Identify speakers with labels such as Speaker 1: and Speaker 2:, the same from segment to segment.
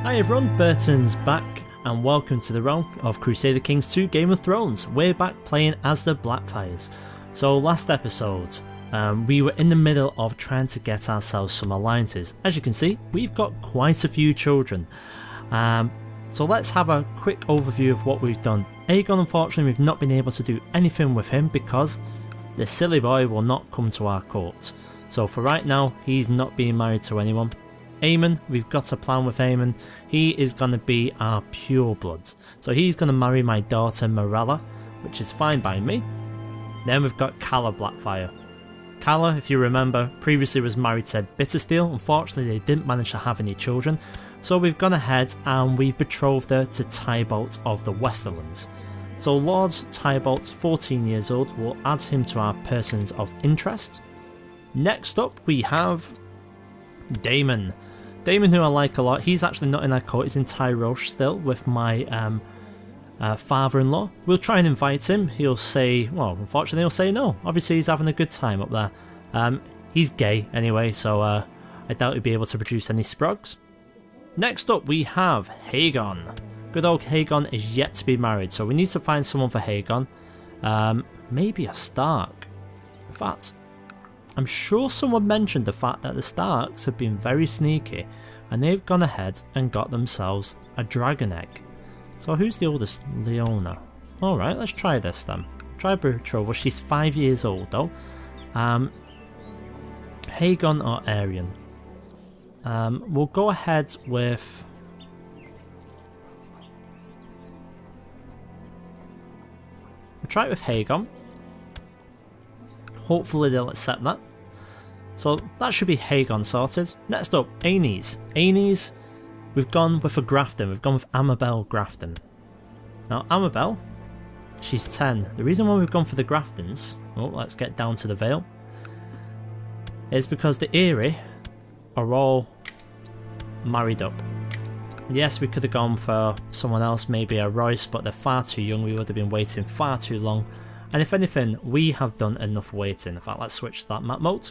Speaker 1: Hi everyone, Burton's back and welcome to the realm of Crusader Kings 2 Game of Thrones. We're back playing as the Blackfyres. So last episode, we were in the middle of trying to get ourselves some alliances. As you can see, we've got quite a few children. So let's have a quick overview of what we've done. Aegon, unfortunately, we've not been able to do anything with him because the silly boy will not come to our court. So for right now, he's not being married to anyone. Aemon, we've got a plan with Aemon. He is going to be our pureblood. So he's going to marry my daughter Morella, which is fine by me. Then we've got Calla Blackfyre. Calla, if you remember, previously was married to Bittersteel. Unfortunately, they didn't manage to have any children. So we've gone ahead and we've betrothed her to Tybalt of the Westerlands. So Lord Tybalt, 14 years old, will add him to our persons of interest. Next up, we have Daemon. Daemon, who I like a lot. He's actually not in our court, he's in Tyrosh still with my father-in-law. We'll try and invite him. He'll say, well, unfortunately he'll say no. Obviously he's having a good time up there. He's gay anyway, so I doubt he'll be able to produce any sprogs. Next up we have Aegon. Good old Aegon is yet to be married, so we need to find someone for Aegon. Maybe a Stark. In fact, I'm sure someone mentioned the fact that the Starks have been very sneaky and they've gone ahead and got themselves a dragon egg. So who's the oldest? Leona. Alright, let's try this then. Try betrothal. She's 5 years old though. Aegon or Aerion? We'll go ahead with... We'll try it with Aegon. Hopefully they'll accept that. So that should be Aegon sorted. Next up, Aenys. Aenys, we've gone with a Grafton. We've gone with Amabel Grafton. Now Amabel, she's 10. The reason why we've gone for the Graftons, oh, let's get down to the Vale, is because the Eyrie are all married up. Yes, we could have gone for someone else, maybe a Royce, but they're far too young. We would have been waiting far too long. And if anything, we have done enough waiting. In fact, let's switch to that map mode.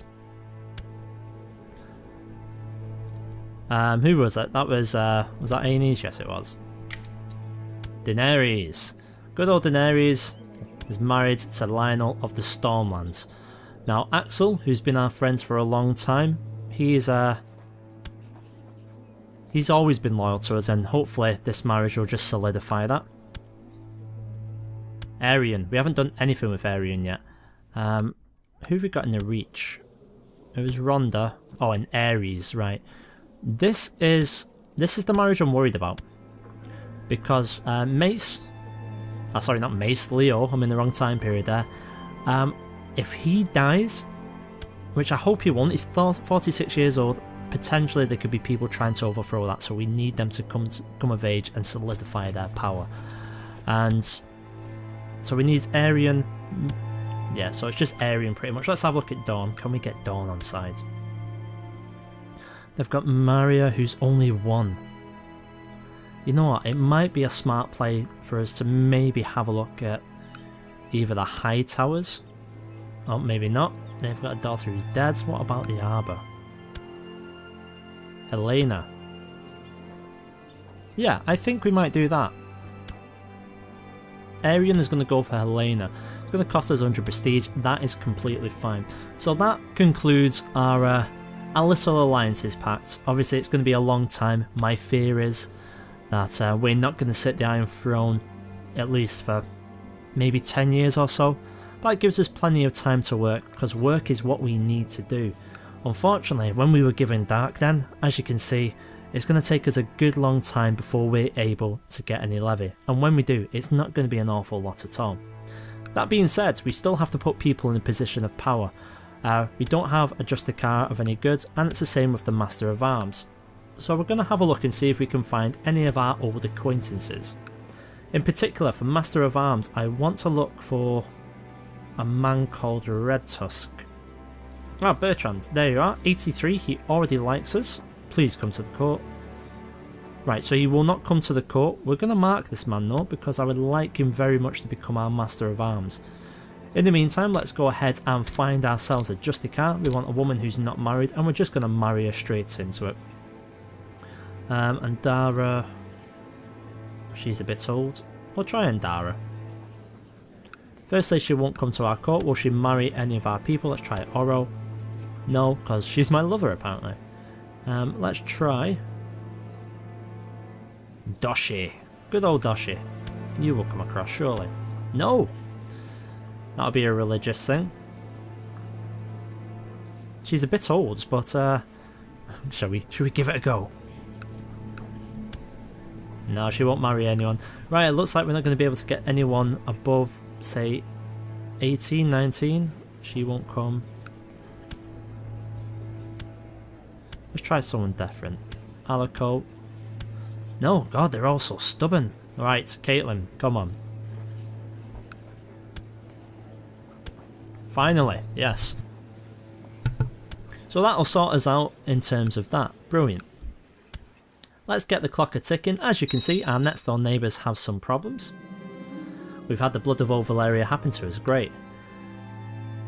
Speaker 1: Who was it? That was that Aenys? Yes, it was. Daenerys. Good old Daenerys is married to Lionel of the Stormlands. Now, Axel, who's been our friend for a long time, he's always been loyal to us, and hopefully this marriage will just solidify that. Aerion. We haven't done anything with Aerion yet. Who have we got in the Reach? It was Rhonda. Oh, and Ares, right. This is the marriage I'm worried about. Because Mace... Oh, sorry, not Mace, Leo. I'm in the wrong time period there. If he dies, which I hope he won't, he's 46 years old. Potentially there could be people trying to overthrow that, so we need them to come of age and solidify their power. And... so we need Aerion. Yeah, so it's just Aerion pretty much. Let's have a look at Dawn. Can we get Dawn on side? They've got Maria, who's only 1. You know what? It might be a smart play for us to maybe have a look at either the High Towers. Oh, maybe not. They've got a daughter who's dead. What about the Arbor? Helena. Yeah, I think we might do that. Aerion is going to go for Helena. It's going to cost us 100 prestige. That is completely fine. So that concludes our little alliances pact. Obviously it's going to be a long time. My fear is that we're not going to sit the Iron Throne at least for maybe 10 years or so. But it gives us plenty of time to work, because work is what we need to do. Unfortunately, when we were given Dark then, as you can see, it's going to take us a good long time before we're able to get any levy, and when we do, it's not going to be an awful lot at all. That being said, we still have to put people in a position of power. We don't have a Justicar of any good, and it's the same with the Master of Arms. So we're going to have a look and see if we can find any of our old acquaintances. In particular, for Master of Arms, I want to look for a man called Red Tusk. Ah, Bertrand, there you are, 83, he already likes us. Please come to the court. Right, so he will not come to the court. We're going to mark this man though, because I would like him very much to become our Master of Arms. In the meantime, let's go ahead and find ourselves a Justicar. We want a woman who's not married, and we're just going to marry her straight into it. And Dara, she's a bit old. We'll try and Dara. Firstly, she won't come to our court. Will she marry any of our people? Let's try Oro. No, because she's my lover apparently. Let's try Doshi. Good old Doshi. You will come across, surely. No! That'll be a religious thing. She's a bit old, but should we give it a go? No, she won't marry anyone. Right, it looks like we're not going to be able to get anyone above, say, 18, 19. She won't come. Let's try someone different. Alico. No, God, they're all so stubborn. Right, Caitlin, come on. Finally, yes. So that'll sort us out in terms of that. Brilliant. Let's get the clock a-ticking. As you can see, our next door neighbours have some problems. We've had the Blood of Old Valyria happen to us, great.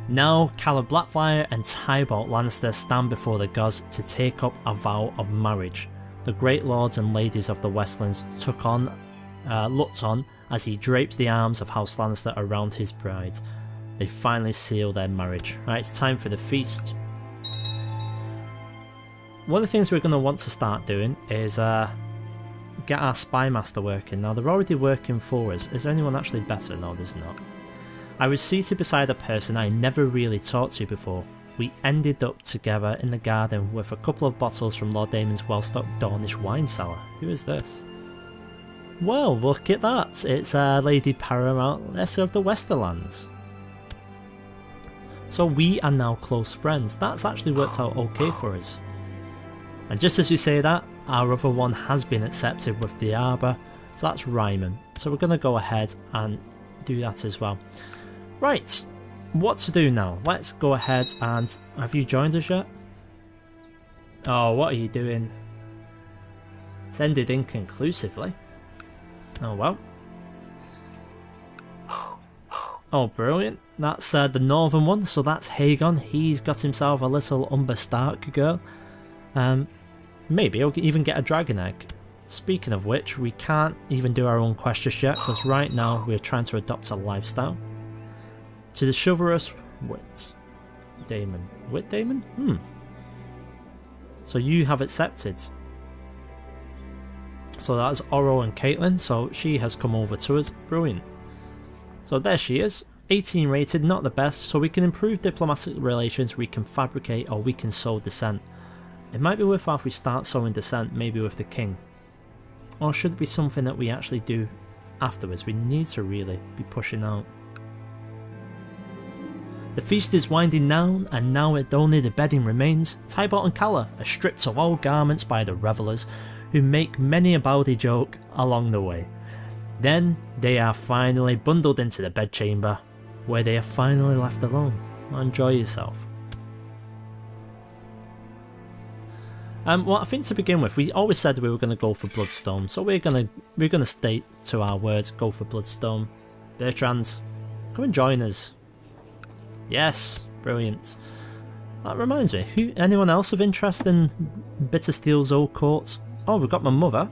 Speaker 1: Now, Calla Blackfyre and Tybalt Lannister stand before the gods to take up a vow of marriage. The great lords and ladies of the Westlands looked on as he drapes the arms of House Lannister around his bride. They finally seal their marriage. Right, it's time for the feast. One of the things we're going to want to start doing is get our spy master working. Now they're already working for us. Is there anyone actually better? No, there's not. I was seated beside a person I never really talked to before. We ended up together in the garden with a couple of bottles from Lord Daemon's well-stocked Dornish wine cellar. Who is this? Well, look at that. It's Lady Paramountess of the Westerlands. So we are now close friends. That's actually worked out okay for us. And just as we say that, our other one has been accepted with the Arbor, so that's Ryman. So we're going to go ahead and do that as well. Right, what to do now? Let's go ahead and... Have you joined us yet? Oh, what are you doing? It's ended inconclusively. Oh well. Oh, brilliant. That's the northern one, so that's Aegon. He's got himself a little Umber Stark girl. Maybe he'll even get a dragon egg. Speaking of which, we can't even do our own quest just yet, because right now we're trying to adopt a lifestyle. To the chivalrous Wit Daemon. Wit Daemon? So you have accepted. So that's Oro and Caitlin, so she has come over to us. Brilliant. So there she is. 18 rated, not the best, so we can improve diplomatic relations, we can fabricate, or we can sow dissent. It might be worthwhile if we start sowing dissent, maybe with the king. Or should it be something that we actually do afterwards? We need to really be pushing out. The feast is winding down, and now only the bedding remains. Tybalt and Calla are stripped of all garments by the revellers, who make many a bawdy joke along the way. Then they are finally bundled into the bedchamber, where they are finally left alone. Enjoy yourself. Well, I think to begin with, we always said we were going to go for Bloodstone, so we're gonna stay to our words, go for Bloodstone. Bertrand, come and join us. Yes, brilliant. That reminds me, anyone else of interest in Bittersteel's old courts? Oh, we've got my mother.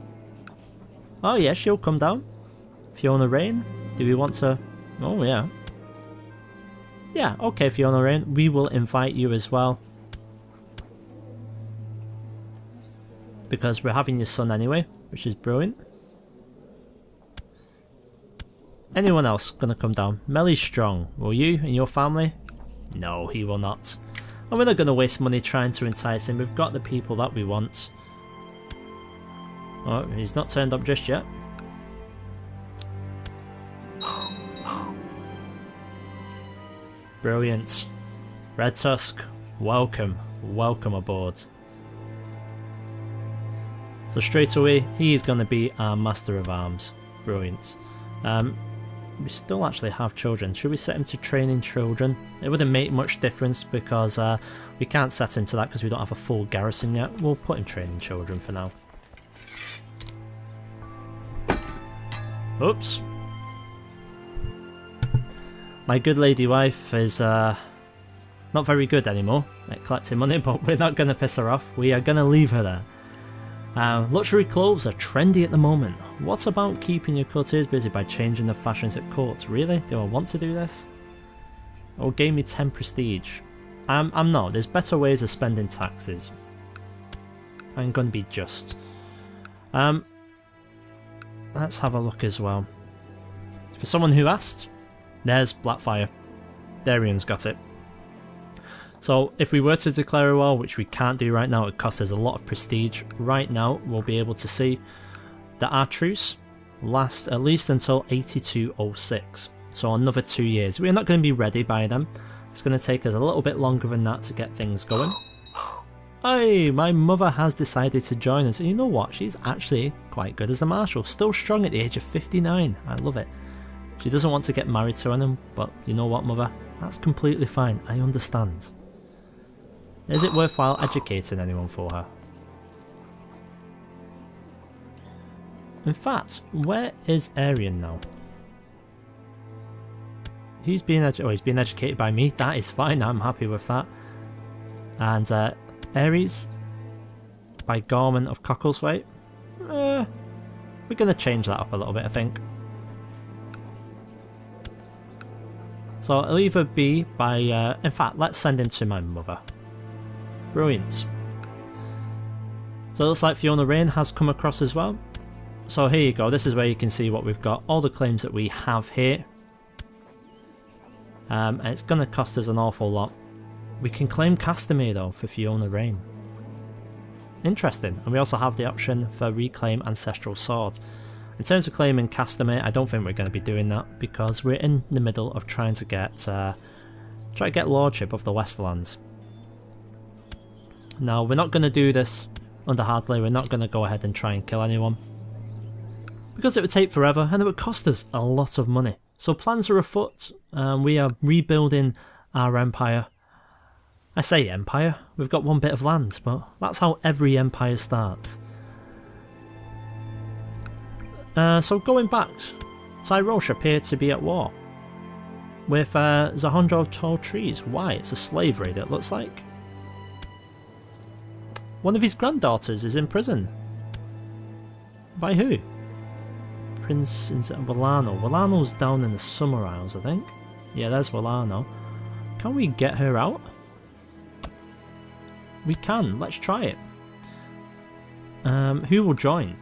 Speaker 1: Oh yeah, she'll come down. Fiona Rain, do we want to... Oh yeah. Yeah, okay Fiona Rain, we will invite you as well. Because we're having your son anyway, which is brilliant. Anyone else gonna come down? Melly Strong, will you and your family? No, he will not. And we're not gonna waste money trying to entice him, we've got the people that we want. Oh, he's not turned up just yet. Brilliant. Red Tusk, welcome, welcome aboard. So straight away, he is going to be our Master of Arms. Brilliant. We still actually have children. Should we set him to training children? It wouldn't make much difference because we can't set him to that because we don't have a full garrison yet. We'll put him training children for now. Oops. My good lady wife is not very good anymore at collecting money, but we're not going to piss her off. We are going to leave her there. Luxury clothes are trendy at the moment. What about keeping your courtiers busy by changing the fashions at court? Really? Do I want to do this? Or gain me 10 prestige? I'm not. There's better ways of spending taxes. I'm going to be just. Let's have a look as well. For someone who asked, there's Blackfyre. Darian's got it. So if we were to declare a war, which we can't do right now, it would cost us a lot of prestige. Right now, we'll be able to see that our truce lasts at least until 8206. So another 2 years. We're not going to be ready by then. It's going to take us a little bit longer than that to get things going. Hey, my mother has decided to join us. And you know what? She's actually quite good as a marshal. Still strong at the age of 59. I love it. She doesn't want to get married to anyone, but you know what, mother? That's completely fine. I understand. Is it worthwhile educating anyone for her? In fact, where is Arian now? He's being educated by me. That is fine. I'm happy with that. And Ares by Gorman of Cockleswaite. We're going to change that up a little bit, I think. So it'll either be by... in fact, let's send him to my mother. Brilliant. So it looks like Fiona Rain has come across as well. So here you go. This is where you can see what we've got. All the claims that we have here. And it's going to cost us an awful lot. We can claim Castamere though for Fiona Rain. Interesting. And we also have the option for reclaim Ancestral Sword. In terms of claiming Castamere, I don't think we're going to be doing that because we're in the middle of trying to get lordship of the Westerlands. Now we're not going to do this under Hardley. We're not going to go ahead and try and kill anyone because it would take forever and it would cost us a lot of money. So plans are afoot. We are rebuilding our empire. I say empire, we've got one bit of land, but that's how every empire starts. So going back, Tyrosh appeared to be at war with Zahondro Tall Trees. Why? It's a slave raid, it looks like. One of his granddaughters is in prison. By who? Prince Wallano. Wallano's down in the Summer Isles, I think. Yeah, there's Wallano. Can we get her out? We can. Let's try it. Who will join?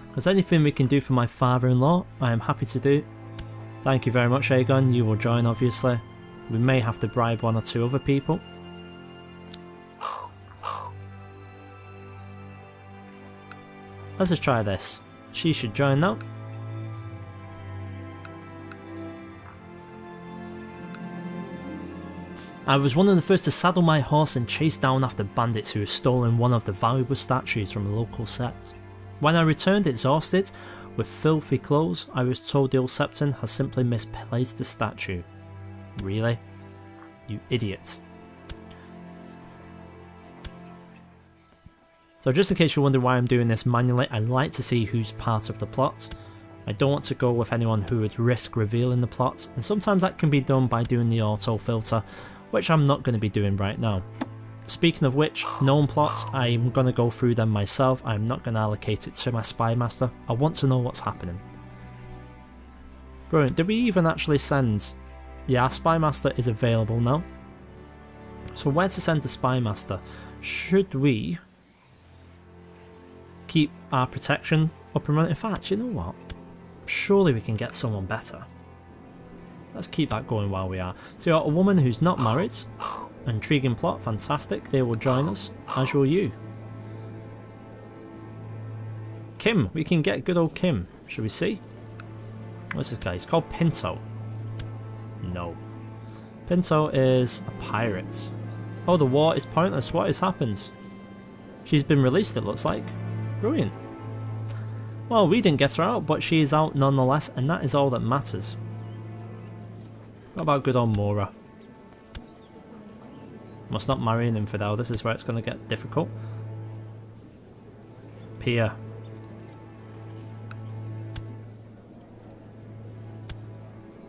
Speaker 1: Because anything we can do for my father-in-law, I am happy to do. Thank you very much, Aegon. You will join, obviously. We may have to bribe one or two other people. Let's just try this. She should join now. I was one of the first to saddle my horse and chase down after bandits who had stolen one of the valuable statues from a local sept. When I returned exhausted, with filthy clothes, I was told the old septon has simply misplaced the statue. Really? You idiot. So just in case you're wondering why I'm doing this manually, I like to see who's part of the plot. I don't want to go with anyone who would risk revealing the plot, and sometimes that can be done by doing the auto filter, which I'm not going to be doing right now. Speaking of which, known plots, I'm going to go through them myself. I'm not going to allocate it to my spy master. I want to know what's happening. Brilliant. Did we even actually send... Yeah, our spy master is available now. So where to send the spy master? Should we keep our protection up and running? In fact, you know what? Surely we can get someone better. Let's keep that going while we are. So you've got a woman who's not married. Intriguing plot, fantastic. They will join us, as will you. Kim, we can get good old Kim. Should we see? What's this guy? He's called Pinto. No. Pinto is a pirate. Oh, the war is pointless. What has happened? She's been released, it looks like. Brilliant. Well, we didn't get her out, but she is out nonetheless, and that is all that matters. What about good old Mora? Must not marry an infidel. This is where it's going to get difficult. Pia.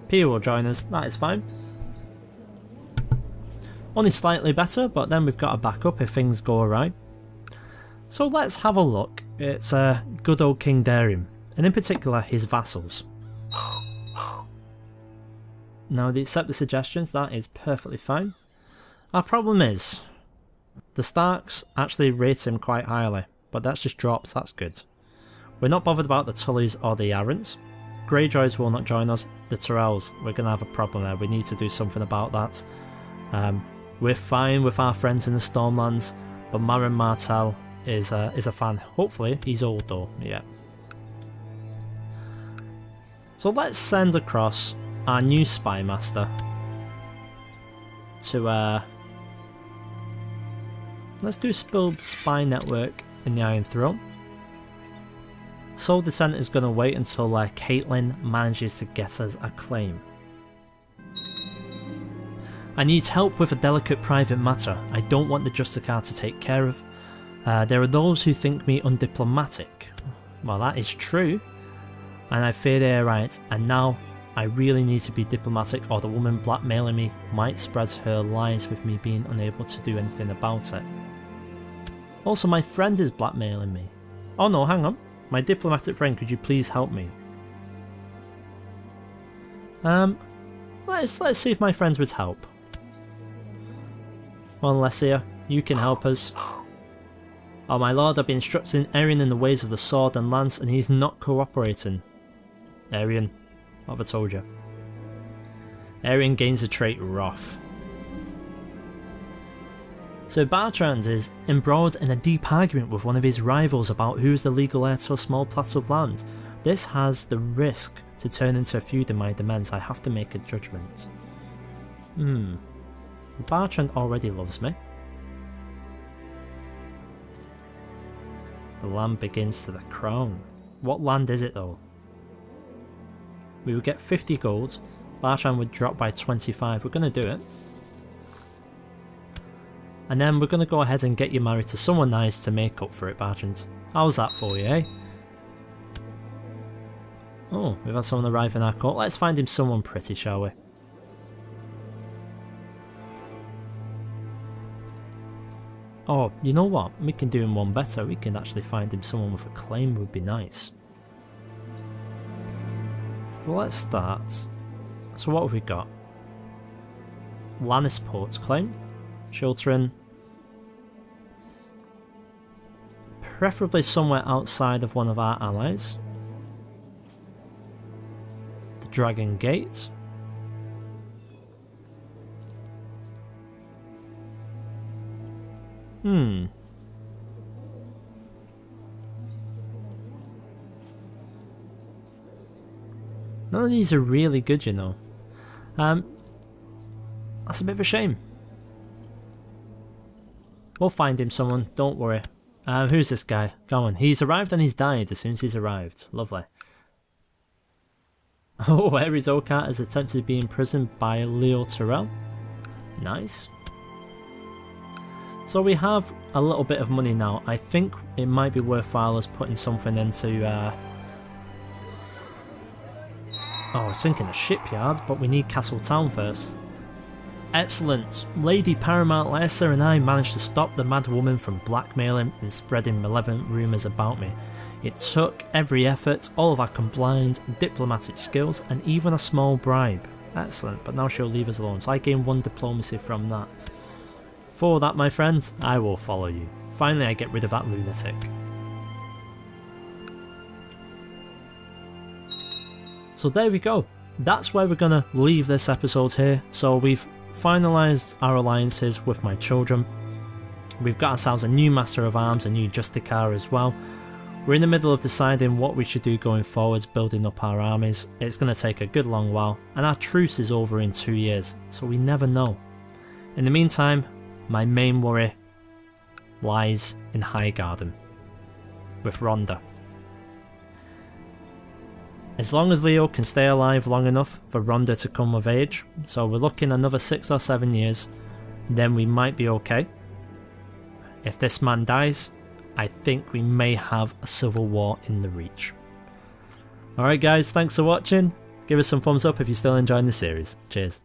Speaker 1: Pia will join us. That is fine. Only slightly better, but then we've got a backup if things go awry. So let's have a look. It's good old King Daemon, and in particular his vassals. Now they accept the suggestions, that is perfectly fine. Our problem is, the Starks actually rate him quite highly, but that's just drops, that's good. We're not bothered about the Tullys or the Arryns. Greyjoys will not join us. The Tyrells, we're going to have a problem there. We need to do something about that. We're fine with our friends in the Stormlands, but Marin Martell is a fan. Hopefully, he's old though, yeah. So let's send across our new spy master to let's do build spy network in the Iron Throne. Soul Descent is going to wait until Caitlyn manages to get us a claim. I need help with a delicate private matter I don't want the Justicar to take care of. There are those who think me undiplomatic. Well, that is true, and I fear they are right, and now I really need to be diplomatic or the woman blackmailing me might spread her lies with me being unable to do anything about it. Also, my friend is blackmailing me. Oh no, hang on. My diplomatic friend, could you please help me? Let's see if my friends would help. Well, Lesia, you can help us. Oh my lord, I've been instructing Aerion in the ways of the sword and lance and he's not cooperating. Aerion, what have I told you? Aerion gains the trait Wrath. So Bertrand is embroiled in a deep argument with one of his rivals about who is the legal heir to a small plot of land. This has the risk to turn into a feud in my domains. I have to make a judgment. Bertrand already loves me. The land begins to the crown. What land is it though? We would get 50 gold. Bertrand would drop by 25. We're going to do it. And then we're going to go ahead and get you married to someone nice to make up for it, Bertrand. How's that for you, eh? Oh, we've had someone arrive in our court. Let's find him someone pretty, shall we? Oh, you know what? We can do him one better. We can actually find him someone with a claim would be nice. So let's start. So what have we got? Lannisport's claim. Chiltern. Preferably somewhere outside of one of our allies. The Dragon Gate. None of these are really good, you know. That's a bit of a shame. We'll find him someone, don't worry. Who's this guy? Go on. He's arrived and he's died as soon as he's arrived. Lovely. Oh, Aerys Oakheart has attempted to be imprisoned by Leo Tyrell. Nice. So we have a little bit of money now. I think it might be worthwhile us putting something into... Oh, I was thinking a shipyard, but we need Castle Town first. Excellent. Lady Paramount Lysa and I managed to stop the mad woman from blackmailing and spreading malevolent rumours about me. It took every effort, all of our combined diplomatic skills, and even a small bribe. Excellent, but now she'll leave us alone, so I gain 1 diplomacy from that. For that, my friend, I will follow you. Finally, I get rid of that lunatic. So there we go. That's where we're going to leave this episode here. So we've finalised our alliances with my children. We've got ourselves a new Master of Arms, a new Justicar as well. We're in the middle of deciding what we should do going forwards, building up our armies. It's going to take a good long while, and our truce is over in 2 years, so we never know. In the meantime, my main worry lies in Highgarden with Rhonda. As long as Leo can stay alive long enough for Rhonda to come of age, so we're looking another 6 or 7 years, then we might be okay. If this man dies, I think we may have a civil war in the Reach. Alright guys, thanks for watching. Give us some thumbs up if you're still enjoying the series. Cheers.